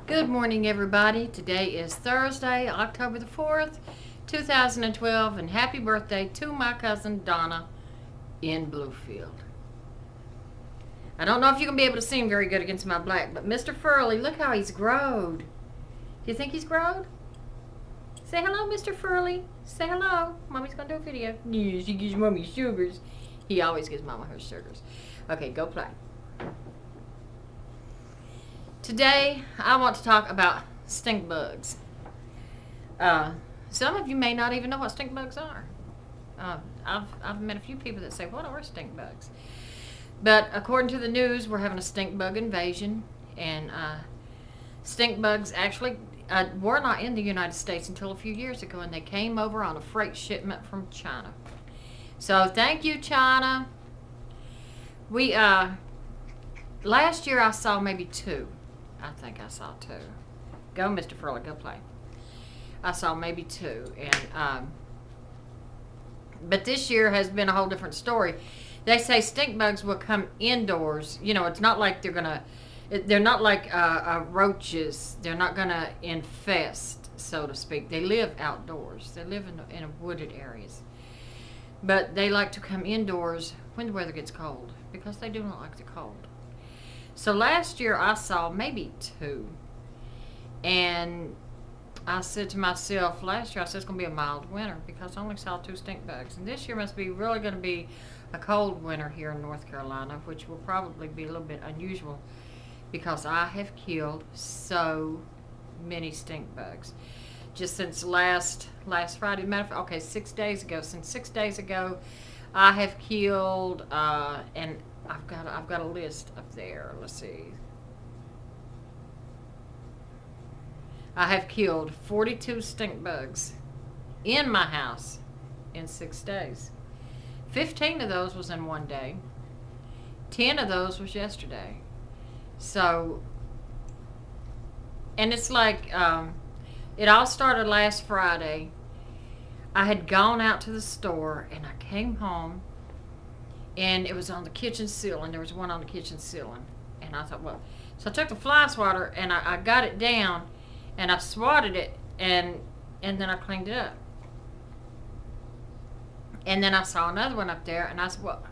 Good morning, everybody. Today is Thursday, October the 4th, 2012, and happy birthday to my cousin Donna in Bluefield. I don't know if you can be able to see him very good against my black, but Mr. Furley, look how he's growed. Do you think he's growed? Say hello, Mr. Furley. Say hello. Mommy's going to do a video. Yeah, she gives Mommy sugars. He always gives Mama her sugars. Okay, go play. Today, I want to talk about stink bugs. Some of you may not even know what stink bugs are. I've met a few people that say, what are stink bugs? But according to the news, we're having a stink bug invasion. And stink bugs actually were not in the United States until a few years ago. And they came over on a freight shipment from China. So thank you, China. We, last year I saw maybe two. I think I saw two. Go, Mr. Furley, go play. I saw maybe two, and but this year has been a whole different story. They say stink bugs will come indoors. You know, it's not like they're not like roaches. They're not gonna infest, so to speak. They live outdoors. They live in wooded areas, but they like to come indoors when the weather gets cold because they do not like the cold. So last year I saw maybe two, and I said to myself, last year I said it's going to be a mild winter because I only saw two stink bugs. And this year must be really going to be a cold winter here in North Carolina, which will probably be a little bit unusual because I have killed so many stink bugs. Just since last Friday, matter of fact, okay, 6 days ago, since 6 days ago, I have killed, and I've got a list up there. Let's see. I have killed 42 stink bugs in my house in 6 days. 15 of those was in one day. 10 of those was yesterday. So, and it's like, it all started last Friday. I had gone out to the store and I came home, and it was on the kitchen ceiling. There was one on the kitchen ceiling. And I thought, well, so I took the fly swatter and I got it down and I swatted it and then I cleaned it up. And then I saw another one up there and I said, well,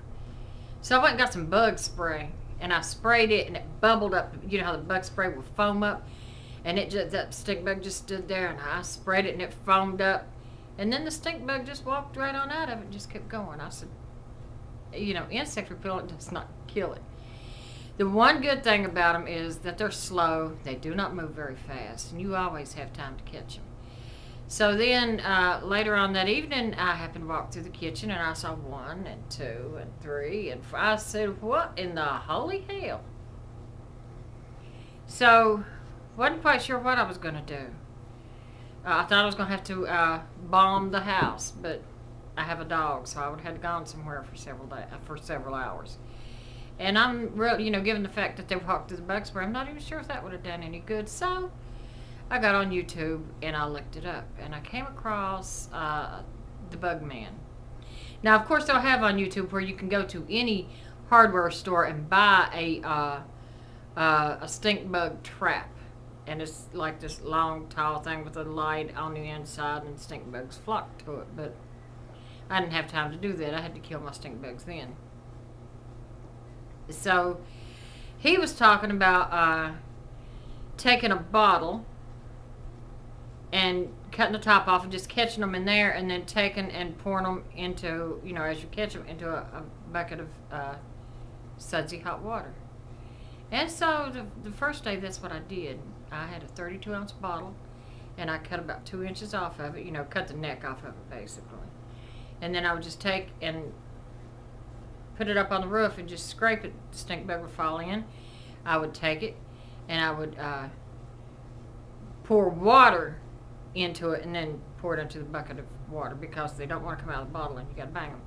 so I went and got some bug spray and I sprayed it and it bubbled up. You know how the bug spray will foam up? And it just, that stink bug just stood there and I sprayed it and it foamed up. And then the stink bug just walked right on out of it and just kept going. I said, you know, insect repellent does not kill it. The one good thing about them is that they're slow. They do not move very fast, and you always have time to catch them. So then later on that evening, I happened to walk through the kitchen, and I saw 1 and 2 and 3 and 5. I said, what in the holy hell? So wasn't quite sure what I was going to do. I thought I was going to have to bomb the house, but I have a dog, so I would have gone somewhere for several hours. And I'm real, you know, given the fact that they walked through the bug spray, I'm not even sure if that would have done any good. So I got on YouTube and I looked it up, and I came across the Bug Man. Now, of course, they'll have on YouTube where you can go to any hardware store and buy a stink bug trap. And it's like this long, tall thing with a light on the inside, and stink bugs flock to it. But I didn't have time to do that. I had to kill my stink bugs then. So he was talking about taking a bottle and cutting the top off and just catching them in there, and then taking and pouring them into, you know, as you catch them, into a bucket of sudsy hot water. And so the first day, that's what I did. I had a 32-ounce bottle, and I cut about 2 inches off of it, you know, cut the neck off of it, basically. And then I would just take and put it up on the roof and just scrape it. The stink bug would fall in. I would take it and I would pour water into it and then pour it into the bucket of water because they don't want to come out of the bottle and you got to bang them.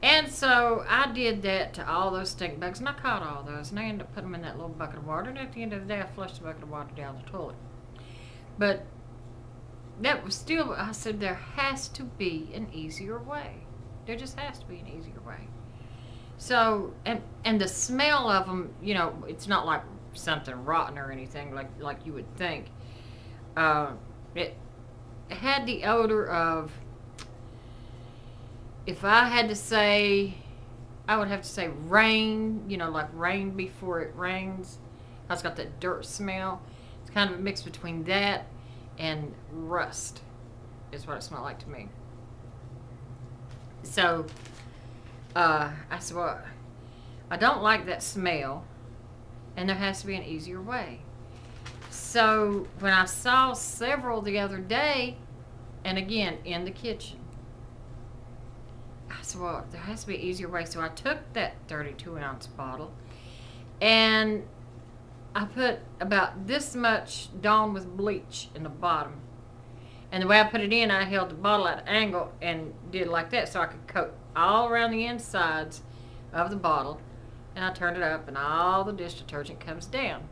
And so I did that to all those stink bugs, and I caught all those, and I ended up putting them in that little bucket of water, and at the end of the day I flushed the bucket of water down the toilet. But that was still, I said, there has to be an easier way. There just has to be an easier way. So, and the smell of them, you know, it's not like something rotten or anything like you would think. It had the odor of, if I had to say, I would have to say rain, like rain before it rains. It's got that dirt smell. It's kind of a mix between that and rust, is what it smelled like to me. So, I said, well, I don't like that smell, and there has to be an easier way. So, when I saw several the other day, and again, in the kitchen, I said, well, there has to be an easier way. So I took that 32-ounce bottle, and I put about this much Dawn with bleach in the bottom. And the way I put it in, I held the bottle at an angle and did it like that so I could coat all around the insides of the bottle. And I turned it up, and all the dish detergent comes down.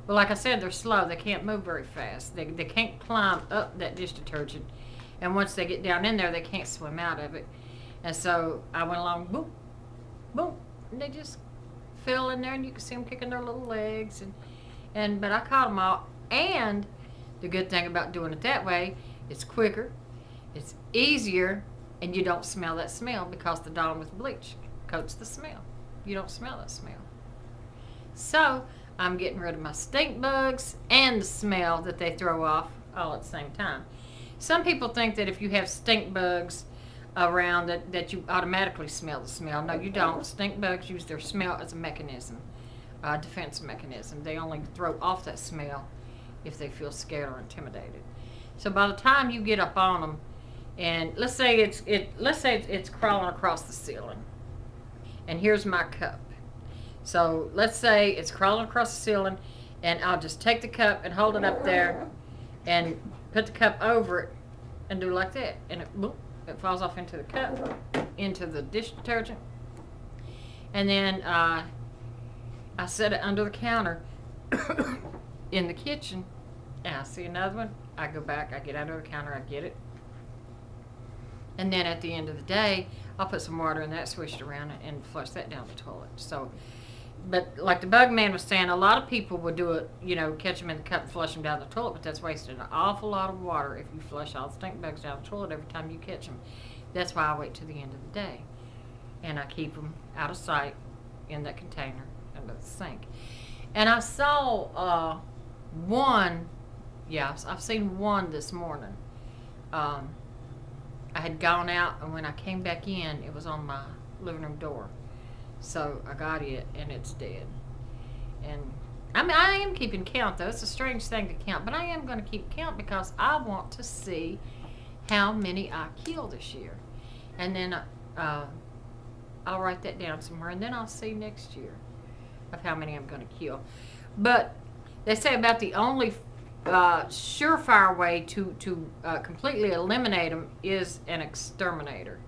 Well, like I said, they're slow. They can't move very fast. They can't climb up that dish detergent. And once they get down in there, they can't swim out of it. And so I went along, boom, boom, and they just fell in there, and you could see them kicking their little legs. But I caught them all. And the good thing about doing it that way, it's quicker, it's easier, and you don't smell that smell because the Dawn with bleach coats the smell. You don't smell that smell. So I'm getting rid of my stink bugs and the smell that they throw off all at the same time. Some people think that if you have stink bugs around that you automatically smell the smell. No, you don't. Stink bugs use their smell as a mechanism, a defense mechanism. They only throw off that smell if they feel scared or intimidated. So by the time you get up on them, and let's say it's crawling across the ceiling, and here's my cup. So let's say it's crawling across the ceiling, and I'll just take the cup and hold it up there, and put the cup over it, and do like that, and it falls off into the cup, into the dish detergent, and then I set it under the counter in the kitchen, and I see another one. I go back, I get under the counter, I get it, and then at the end of the day, I'll put some water in that, swish it around, and flush that down the toilet. So, but like the bug man was saying, a lot of people would do it, catch them in the cup and flush them down the toilet, but that's wasting an awful lot of water if you flush all the stink bugs down the toilet every time you catch them. That's why I wait till the end of the day, and I keep them out of sight in that container under the sink. And I saw one, I've seen one this morning. I had gone out, and when I came back in, it was on my living room door. So I got it, and it's dead. And I am keeping count, though. It's a strange thing to count, but I am going to keep count because I want to see how many I kill this year. And then I'll write that down somewhere, and then I'll see next year of how many I'm going to kill. But they say about the only surefire way to completely eliminate them is an exterminator.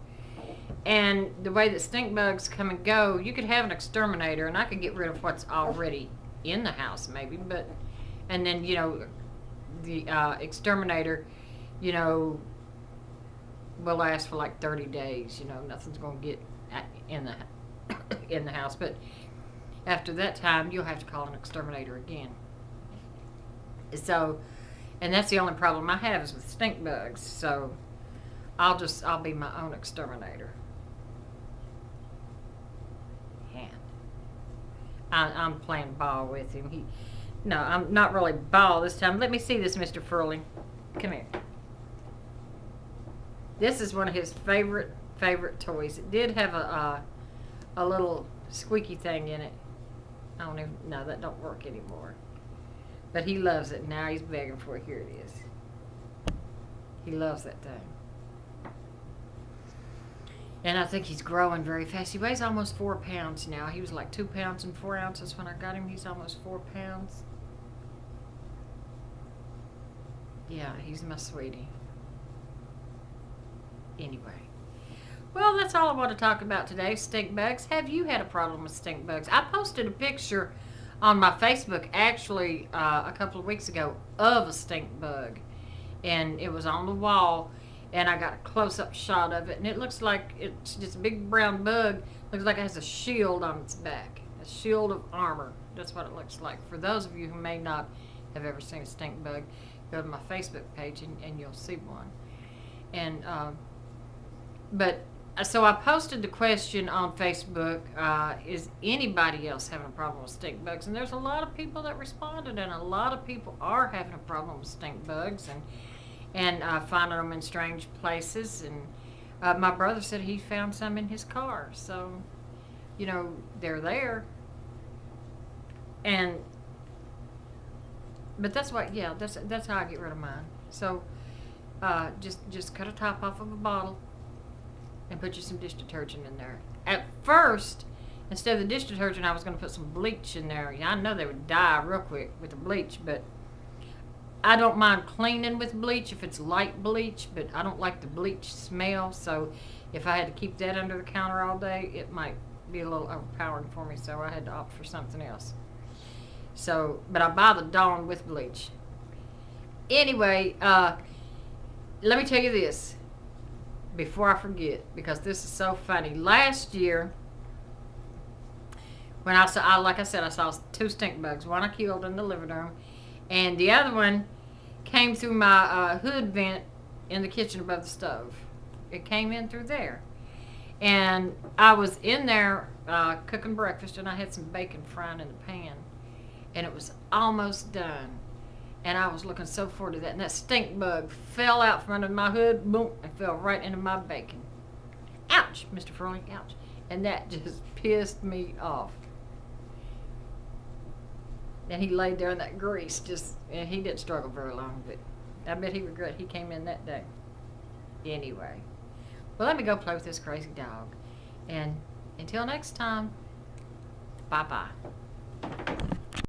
And the way that stink bugs come and go, you could have an exterminator, and I could get rid of what's already in the house, maybe. And then the exterminator, will last for like 30 days. Nothing's going to get in the house. But after that time, you'll have to call an exterminator again. So, and that's the only problem I have is with stink bugs. So, I'll be my own exterminator. And I'm playing ball with him. No, I'm not really ball this time. Let me see this, Mr. Furley. Come here. This is one of his favorite toys. It did have a little squeaky thing in it. No, that don't work anymore. But he loves it. Now he's begging for it. Here it is. He loves that thing. And I think he's growing very fast. He weighs almost 4 pounds now. He was like 2 pounds and 4 ounces when I got him. He's almost 4 pounds. Yeah, he's my sweetie. Anyway. Well, that's all I want to talk about today, stink bugs. Have you had a problem with stink bugs? I posted a picture on my Facebook, actually, a couple of weeks ago, of a stink bug. And it was on the wall, and I got a close-up shot of it, and it looks like it's just a big brown bug. Looks like it has a shield on its back, a shield of armor That's what it looks like. For those of you who may not have ever seen a stink bug, go to my Facebook page and you'll see one. And so I posted the question on Facebook, is anybody else having a problem with stink bugs? And there's a lot of people that responded, and a lot of people are having a problem with stink bugs and finding them in strange places. And my brother said he found some in his car. So, you know, they're there. But that's what, yeah, that's how I get rid of mine. So just cut a top off of a bottle and put you some dish detergent in there. At first, instead of the dish detergent, I was going to put some bleach in there. Yeah, I know they would die real quick with the bleach, but I don't mind cleaning with bleach if it's light bleach, but I don't like the bleach smell. So if I had to keep that under the counter all day, it might be a little overpowering for me, so I had to opt for something else. So, but I buy the Dawn with bleach. Anyway, let me tell you this before I forget, because this is so funny. Last year, when I saw, like I said, I saw 2 stink bugs. One I killed in the living room, and the other one came through my hood vent in the kitchen above the stove. It came in through there. And I was in there cooking breakfast, and I had some bacon frying in the pan. And it was almost done. And I was looking so forward to that. And that stink bug fell out from under my hood, boom, and fell right into my bacon. Ouch, Mr. Furley, ouch. And that just pissed me off. And he laid there in that grease, and he didn't struggle very long, but I bet he regret he came in that day. Anyway, well, let me go play with this crazy dog. And until next time, bye-bye.